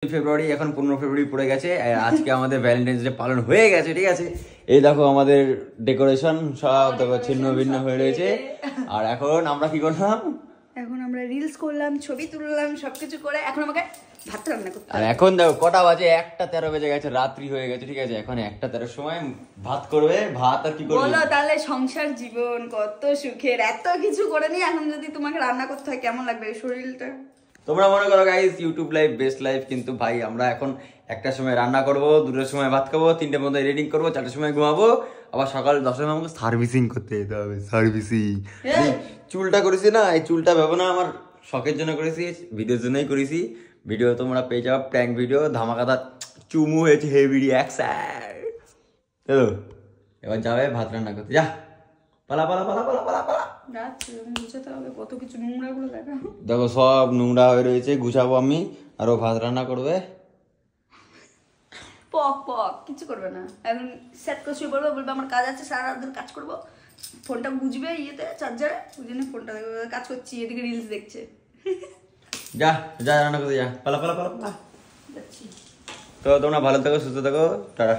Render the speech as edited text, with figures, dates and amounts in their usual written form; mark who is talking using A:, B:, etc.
A: ফেব্রুয়ারি, এখন 15 ফেব্রুয়ারি পড়ে গেছে। আজকে আমাদের ভ্যালেন্টাইন্স ডে পালন হয়ে গেছে, ঠিক আছে। এই দেখো আমাদের ডেকোরেশন সব দেখো ছিন্ন ভিন্ন হয়ে রয়েছে। আর এখন আমরা কি করলাম,
B: এখন আমরা রিলস করলাম, ছবি তুললাম, সবকিছু করে এখন আমাকে ভাত রান্না করতে হবে।
A: আর এখন দেখো কটা বাজে, 1:13 বেজে গেছে, রাত্রি হয়ে গেছে, ঠিক আছে। এখন 1:13 সময় ভাত করবে, ভাত আর কি করবে
B: বলো তাহলে। সংসার জীবন কত সুখের, এত কিছু করে নি, এখন যদি তোমাকে রান্না করতে হয় কেমন লাগবে শরীরটা।
A: তোমরা মনে করো guys YouTube life best life, কিন্তু ভাই আমরা এখন 1টার সময় রান্না করবো, 2টার সময় ভাত খাবো, 3টার মধ্যে এডিটিং করবো, 4টার সময় ঘুমাবো, আবার সকাল 10টার সময় আমাকে সার্ভিসিং করতে যেতে হবে। সার্ভিসিং চুলটা করেছি না, এই চুলটা ভেবো না আমার শখের জন্য করেছি, ভিডিওর জন্যই করেছি। ভিডিও তোমরা পেয়ে যাও, প্র্যাঙ্ক ভিডিও, ধামাকাদার চুমু হয়েছে, হেভি অ্যাকশন। চলো এবার যাবে ভাত রান্না করতে, যা পালা পালা পালা পালা পালা পালা।
B: কত কিছু নোংরা গুলো
A: দেখো সব নোংরা হয়ে রয়েছে, গুছাবো আমি, আরো ভাত রান্না করবে।
B: পক পক কিছু করবে না, এখন সেট করে শুয়ে পড়বে, বলবে আমার কাজ আছে, সারা রাত কাজ করবো। ফোনটা বুঝবে ইয়েতে চার্জারে, ওই জন্য ফোনটা কাজ করছি, এদিকে রিলস দেখছে।
A: যা যা রান্না করতে যা, পালা পালা পালা পালা।
B: যাচ্ছি।
A: তো তোমরা ভালো থাকো, সুস্থ থাকো, টাটা।